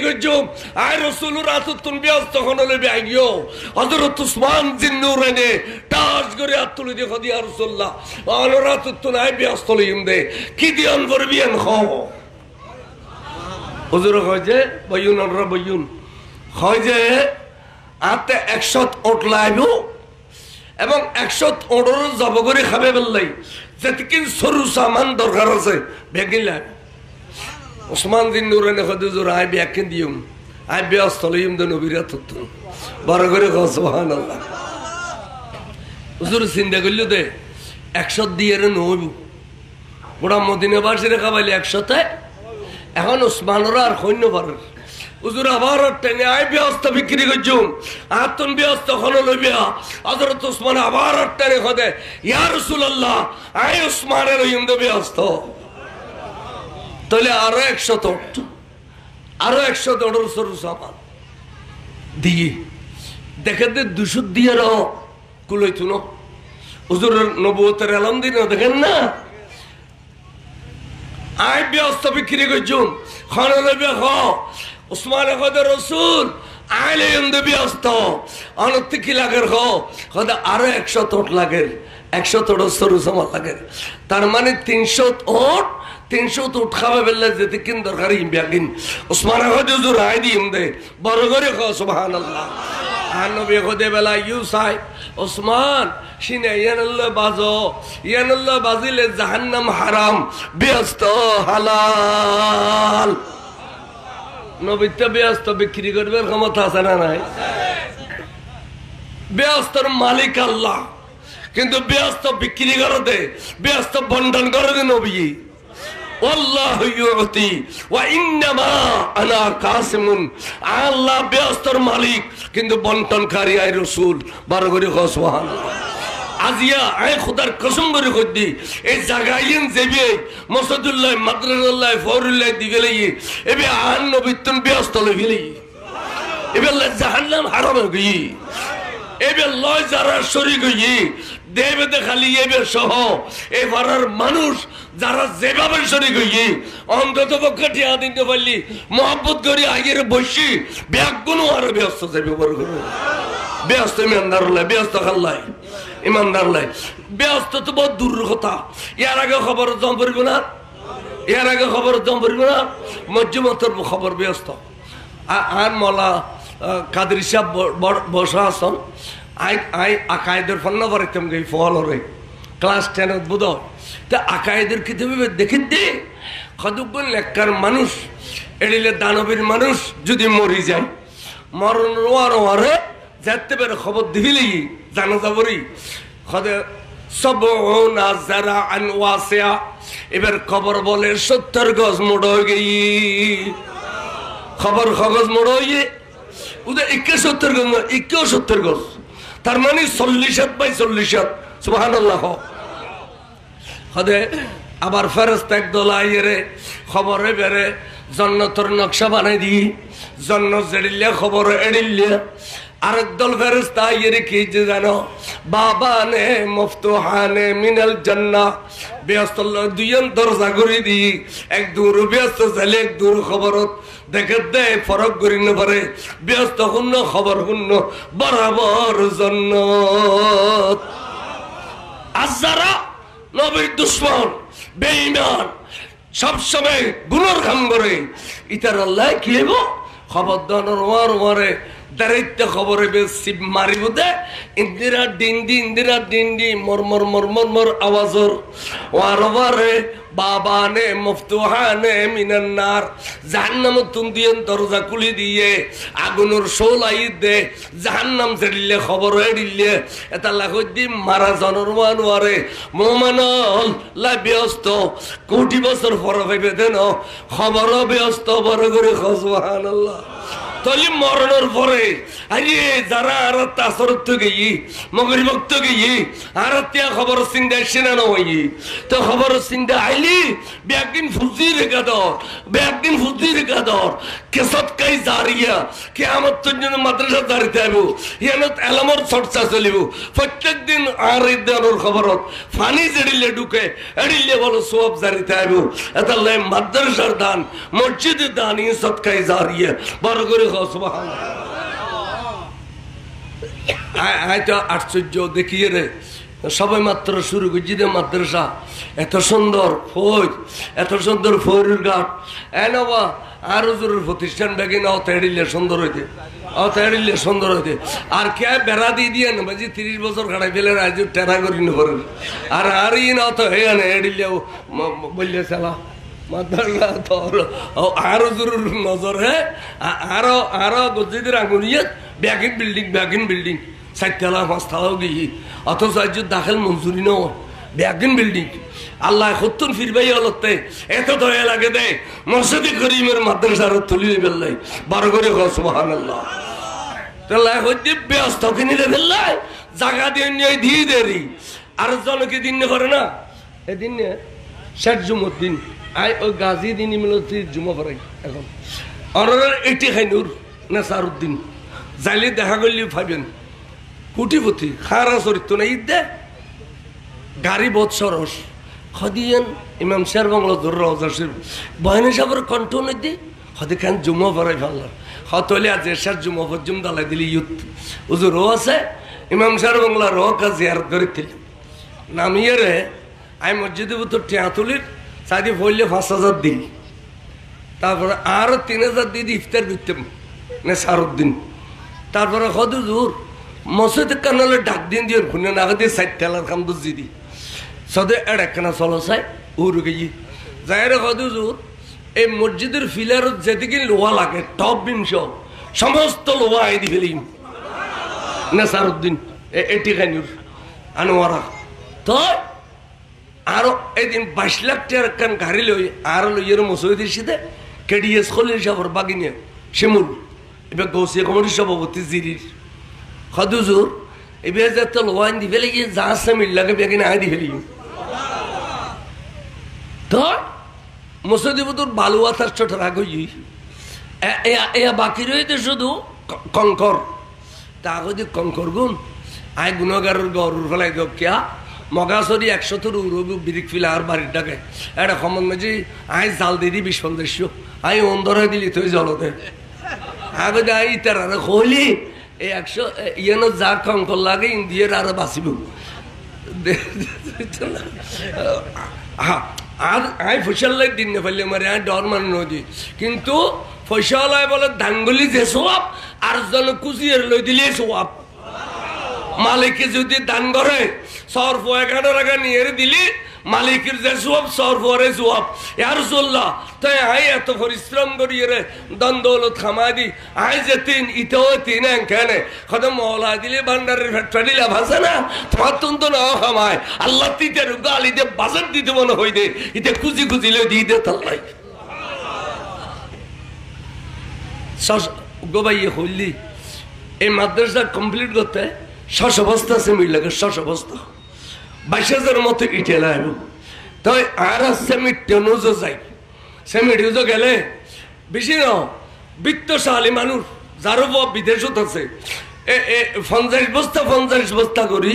Speaker 1: করছুম আয় রসুলুর আতুন ব্যস্ত হনলে ব্যাগিও হযরত উসমান জিন্নুরানে টাস করে হাত তুলে দিয়ে খদি আর রাসূলুল্লাহ আলোর আতুন আয় ব্যস্ত লইম দে কি দিয়ান করবিয়ান খাও হুজুর কয় যে বয়ুন আর বয়ুন হয় যে আতে 100 ওট লাইব এবং 100 ওটর জব করে খাবে বললাই যেতিকিন সরু সামান দরকার আছে বেগিলা ওসমান দিন নুরানে কয় হুজুর আই ব্যাকিন দিউম আই ব্যস্ত লইম দে নবীর আতুন বড় করে কয় সুবহানাল্লাহ হুজুর চিন্তা করলো দে 100 দিয়ে রে নইব পুরা মদিনাবাসীরে খাবাইলে 100 তে এখন ওসমানরা আর সৈন্য পারে হুজুর আবার টেনে আই ব্যস্ত বিক্রি করছুম আতুন ব্যস্ত হলো লইবিয়া হযরত ওসমান আবার টেনে কদে ইয়া রাসূলুল্লাহ আই ওসমানের ইন্দ ব্যস্ত তাহলে আরো 100 ওট আরো 100 ওটর সরু সামান দিয়ে দেখে 200 দিয়ে রো কুলাইতো না হুজুরের নবুয়তের আলম দিন দেখেন না আই ব্যস্ত বিক্রি করছুম খানা লইবে ওসমান রসুল আইলে ব্যস্ত অনতি কি লাগের আরো 100 ওট লাগের 100 ওট সরু সামান লাগের তার মানে 300 ওট 300 ওট খাবে বেলা যেতে কিন দরকার ইম্বিয়াকিন ওসমান হুজুর আই দিম দে বড় করে সুবহানাল্লাহ আর নবী খোদে বেলা ইউসাই ওসমান শিনে ইয়ানাল্লাহ বাজিলে জাহান্নাম হারাম ব্যস্ত হালাল নবীতে ব্যস্ত বিক্রি করবার ক্ষমতা আছে না নাই ব্যস্তর মালিক আল্লাহ কিন্তু ব্যস্ত বিক্রি করে দে ব্যস্ত বন্টন করে দে নবী আল্লাহু ইউতি ওয়া ইন্নামা আনা কাসিমুন আল্লাহ ব্যস্তর মালিক কিন্তু বন্টনকারী আই রাসূল বড় করে সুবহানাল্লাহ আজিয়া আয় খোদার কসম করে কইদি এই জায়গায়ন যাবে মসজিদুল্লাহ মাদ্রাসাল্লাহ ফরুল্লাহ দিগেলে এবে আন নবীতন ব্যস্ত লইলি এবে জাহান্নাম হারাম হই এবে লয় যারা শরীক হই দেবে দেখালি এবে সহ এই পাড়ার মানুষ যারা যেভাবে শরীক হই অন্তত পক্ষে টিয়া দিতে পারলি মহব্বত করি আগের বসি ব্যাগ গুলো আরো ব্যস্ত যাবে বড় করে ব্যস্ত ইমানদার লাই, ব্যস্ত খাল্লাই ইমানদার লাই, ব্যস্ত তো বহুত দূর কথা। ইয়ার আগে খবর জম পড়ব না, এর আগে খবর জম পড়ব না, মজ্জুমতর খবর ব্যস্ত। আর মলা কাদের সাহেব বসা আসন, I আকায়দের ফন্না পড়াইতাম gay fall Hare class 10 বোধ। তা আকায়দের কিতাবে দেখে দে কতক্ষণ লেখার মানুষ এড়িলে দানবীর মানুষ যদি মরি যায়, মরণ রোয়ারে যেতে পেরে খবর দিবিলি জানা যাবরি খদে সব যারা আনওয়াসিয়া। এবার খবর বলে 70 গজ মোড় হয়ে গেই, খবর খগজ মোড় হয়ে ওদের 71 গজ, 71 গজ, তার মানে 40 বাই 40। সুবহানাল্লাহ। হদে আবার ফেরেশতা একদল আইরে খবরে বেরে জন্নতর নকশা বানাই দি, জন্নত জেড়িলে খবর এড়িলে। আরেক দল ফেরেশতা আইরে কি যে জানো, বাবানে মফতুহানে মিনাল জান্নাহ, ব্যস্ত দুইজন দরজা করে দি, এক দূর ব্যস্ত চাইলে এক দূর খবরত দেখে দে ফরক করি না পারে, ব্যস্ত শূন্য খবর শূন্য বরাবর জন্নত। আর যারা নবীর দুশ্মন বেঈমান সবসময় গুণর কাম করে, ইতার আল্লাহ কি হইব খবর দানোর ওয়ারে দাঁড়াইতে খবরে বেশি মারিব দে ইন্দিরা ডিন্ডি মরমর মরমর মর আওয়াজর ওয়ারে বাবানে মফতুহানে মিনান্নার, জাহান্নাম তুন্দিয়েন দরজা খুলি দিয়ে আগুনের শোলাই দে, জাহান্নাম ছেড়িলে খবর এড়িলে এটা লাগি মারা জনরমান ওয়ারে মোমানল লা ব্যস্ত কোটি বছর পর ভাইবে দেন খবর ব্যস্ত বড় করে সুবহানাল্লাহ। তলি মরণের পরে আরে যারা আর তাসরত গেই মগরিব ভক্ত গেই আর তিয়া খবর চিন্তা সেনা নই, তো খবর চিন্তা আইলি বেকদিন ফুজি রেখা দর, বেকদিন ফুজি রেখা দর কেসত কাই জারিয়া কিয়ামত পর্যন্ত মাদ্রাসা জারিতে আইব, ইয়ানত এলামর চর্চা চলিব প্রত্যেক দিন। আর এই দেওয়ার খবরত ফানি জেড়িলে ঢুকে এড়িলে বলো সব জারিতে আইব। এটা লাই মাদ্রাসার দান, মসজিদের দান, ই সৎকাই জারিয়া বড় করে আশ্চর্য দেখিয়ে রে সবাই মাত্র শুরু করছি রে মাদ্রাসা, এত সুন্দর ফৌজ, এত সুন্দর ফৌরের ঘাট এনবা আর হুজুরের প্রতিষ্ঠান ব্যাগে না অত এড়িলে সুন্দর হইতে, অত এড়িলে সুন্দর হইতে। আর কে বেড়া দিয়ে দিয়ে না বাজি 30 বছর খাড়াই ফেলে আজ টেরা করি না করে, আর আর ই না অত হয়ে না এড়িলেও বললে চালা মাদ্রাসা তোর আরো জরুর নজর হে আরো আরো গজিদের আঙুলিয়ে ব্যাগিন বিল্ডিং 4 তলা 5 তলাও গিয়ে, অথচ আজ দাখিল মঞ্জুরি ন ব্যাগিন বিল্ডিং। আল্লাহ সত্তর ফিরবাই হলতে এত দয়া লাগে দে মসজিদে করিমের মাদ্রাসার তুলিয়ে ফেললাই বড় করে সুবহানাল্লাহ। তাহলে হইতে ব্যস্ত কিনে ফেললাই জায়গা দিয়ে নিয়ে দিয়ে দেরি আর জনকে দিন করে না, এদিন শেষ জুমুর দিন আয় ওই গাজী দিন মিলতি জুমা পড়াই এখন অনার এটি খাইনুর নেসারুদ্দিন যাইলে দেখা করলে ভাবেন কুটিপতি খারা চরিত্র না ঈদ দে গাড়ি বোধ সরস খদিয়েন ইমাম শের বাংলা ধর রাজার বয়ান সাহেবের কণ্ঠ নদী হদি খান জুমা পড়াই ফেললাম হতলে আজ শেষ জুমা পর্যন্ত দালাই দিলি ইউথ উজুর রো আছে ইমাম শের বাংলা রো কাজ জিয়ারত করেছিল নামিয়ে রে আমি মসজিদে তো টিয়া তুলির সাদি বললে 5,000 দিন, তারপরে আরো 3,000 দিয়ে ইফতার দিতাম নেসারুদ্দিন। তারপরে হদুজুর মসজিদের কানালে ডাক দিন দিয়ে খুনে না দিয়ে 4 তেলার কাম দুজি দি সদে এড়াখানা চলো চাই উড় গিয়ে যাই রে হদুজুর এই মসজিদের ফিলারত যেদিকে লোহা লাগে টপ বিংশ সমস্ত লোহা আই দি ফেলিম নেসারুদ্দিন এটি খানির আনোয়ারা। তো আরো এদিন 22 লাখ টাকার কান গাড়ি লই আর লইয়ের মসজিদের সাথে কেডিএস খলিল সাহেবের বাগিনে শিমুল এবার গৌসিয়া কমিটির সভাপতি জিরির হদুজুর এবার যাতে লোহান দি ফেলে গিয়ে যা আসে মিল লাগে বেগিনে আই দি ফেলি। তো মসজিদ তোর বালুয়া তার ছোট রাগ হই বাকি রয়েছে শুধু কঙ্কর তা যদি কঙ্কর গুণ আয় গুণগারের গরুর ফেলাই দো কিয়া মগাছড়ি 100 উড়বু বিরিক ফিলা আর বাড়ির ডাকে এটা খমন মাঝি আই জাল দিয়ে দিই 20-50 আই অন্ধরে দিলি তুই জলতে আগে আই তারা হলি এই 100 ইয়েনো যা কঙ্কল লাগে ইন্ডিয়ার আরো বাঁচিব আর আই ফসল দিন না ফেললে মারে ডর মান নদী কিন্তু ফসলায় বলে ডাঙ্গুলি যে সোয়াব আর জন কুচিয়ে লই দিলে সোয়াব মালিকে যদি দান করে সরফ 11 টাকা নিয়ে দিলি মালিকের যে সোয়াব সরফরে সোয়াব ইয়ার রাসূলুল্লাহ তাই আই এত পরিশ্রম করি রে দান দৌলত খামাই দি আই যে তিন ইতেও তিন কেনে খদ মওলা দিলে ভান্ডারের ফেটটা দিলে ভাসে না তোমার তো না খামায় আল্লাহ তিতে গালি দে বাজার দিতে মনে হই দে ইতে খুঁজি খুঁজি লই দিয়ে দে তাল্লাই গোবাইয়ে হইলি এই মাদ্রাসা কমপ্লিট করতে 600 বস্তা সিমেন্ট লাগে 600 বস্তা 22,000 মতো ইটে লাগবে তাই আর সিমেন্ট টেনুজো যাই সিমেন্ট ইউজো গেলে বেশি না বিত্তশালী মানুষ যারও বিদেশত আছে 50 বস্তা করি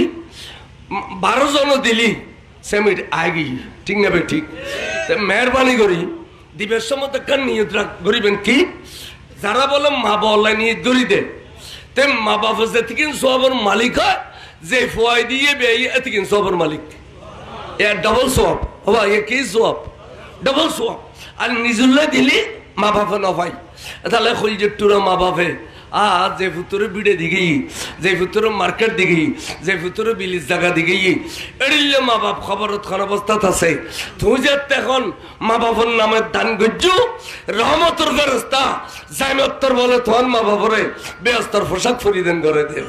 Speaker 1: 12 জন দিলি সিমেন্ট আগে ঠিক না ভাই ঠিক মেহরবানি করি দিবের সময় কান নিয়ত করিবেন কি যারা বলে মা বল্লা নিয়ে দড়ি দে তে মা বাবা থেকে সবর মালিক হয় যে ফোয়াই দিয়ে বেয়ে এতিকিন সবর মালিক এ ডবল সোয়াব হবা এ কি সোয়াব ডবল সোয়াব আর নিজুল্লা দিলি মা বাবা না ভাই তাহলে খলজের টুরা মা বাপে আর যে ফুতুরে বিড়ে দিকে যে ফুতুরে মার্কেট দিকে যে ফুতুরে বিলিশ জায়গা দিকে এড়িলে মা বাপ খবরত খান অবস্থাত আছে তুই যে এখন মা বাবার নামে দান গজ্জু রহমতর রাস্তা জাইমত্তর বলে তোর মা বাবরে বেস্তর পোশাক পরিধান করে দে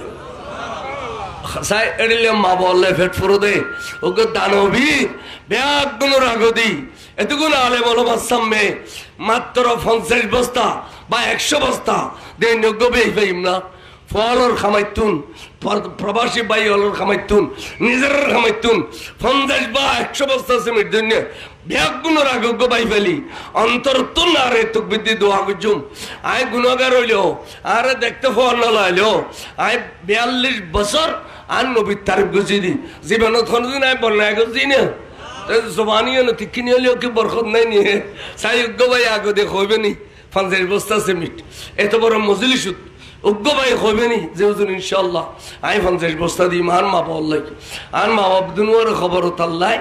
Speaker 1: সাই এড়িলে মা বললে ফেট ফুরো দে ওকে দানবী ব্যাগ গুলো রাগদি এতগুলো আলে বলো সামনে মাত্র 50 বস্তা বা 100 বস্তা দেন যোগ্য বেই না ফলর খামাইতুন প্রবাসী বাই হলর খামাইতুন নিজের খামাইতুন 50 বা 100 বস্তা সিমেন্ট জন্য ব্যাগ গুলো রাগজ্ঞ বাই ফেলি অন্তর তো না রে তুক বিদ্যি দোয়া গুজুম আয় গুণগার হইলো আর দেখতে ফল না লাইলো আয় 42 বছর আর নবীর তারিফ গুছি দি জীবনত কোনদিন আয় বন্যায় গুছি না জবানিও না তিকিনি হলেও কি বরকত নাই নিয়ে চাই উগ্র ভাই আগে দিয়ে হইবে নি 50 বস্তা সিমেন্ট এত বড় মজলিসুত উগ্র ভাই হইবে নি যে হুজুর ইনশাআল্লাহ আই 50 বস্তা দিই আর মা বললাই আর মা বাপ দুনিয়ার খবর তাল্লাই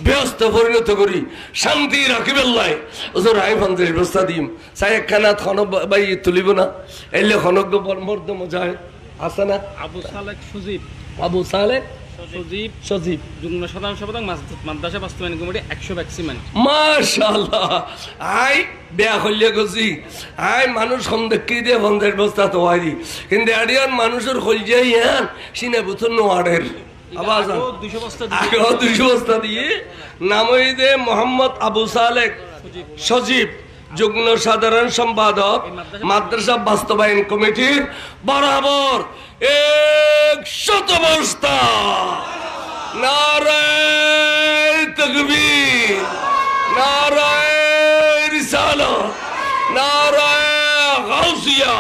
Speaker 1: ব্যস্ত পরিণত করি শান্তি রাখিবেল্লাই হুজুর আই 50 বস্তা দিম চাই একখানা খন ভাই তুলিব না এলে খনক মর্দ মুজাহিদ আছে না
Speaker 2: আবু সালেক সুজিব
Speaker 1: আবু সালেক
Speaker 2: সজীব যুগ্ম সাধারণ সম্পাদক মাদ্রাসা বাস্তবায়ন কমিটি 100 ভ্যাকসিমেন্ট
Speaker 1: মাশাআল্লাহ আই বেয়া হইলে গছি আই মানুষ কম দেখি দিয়ে 50 বস্তা তো হয়নি কিন্তু আড়িয়ান মানুষের হইলে ইয়ান সিনে বুথর নোয়ারের আবার 200 বস্তা দিয়ে নাম হইদে মোহাম্মদ আবু সালেক সজীব যুগ্ম সাধারণ সম্পাদক মাদ্রাসা বাস্তবায়ন কমিটির বরাবর 100 বস্তা নারায়ে তাকবীর নারায়ে রিসালাত নারায়ে গাউসিয়া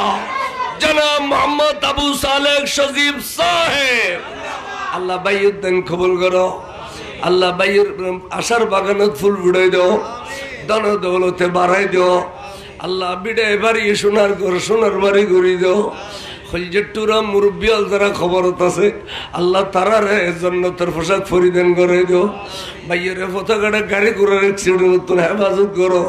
Speaker 1: জনাব মোহাম্মদ আবু সালেক সজীব সাহেব আল্লাহ বাইয়ের দান কবুল করো আল্লাহ বাইয়ের আশার বাগানত ফুল ফুটাই দাও ধন দৌলতে বাড়াই দিও আল্লাহ বিডে বাড়ি সোনার ঘর সোনার বাড়ি ঘুরি দিও খলজেট্টুরা মুরব্বিয়াল যারা খবরত আছে আল্লাহ তারা রে জান্নাতের পোশাক পরিধান করে দিও ভাইয়ের পতাকাটা গাড়ি ঘোড়ার অ্যাক্সিডেন্ট হেফাজত করো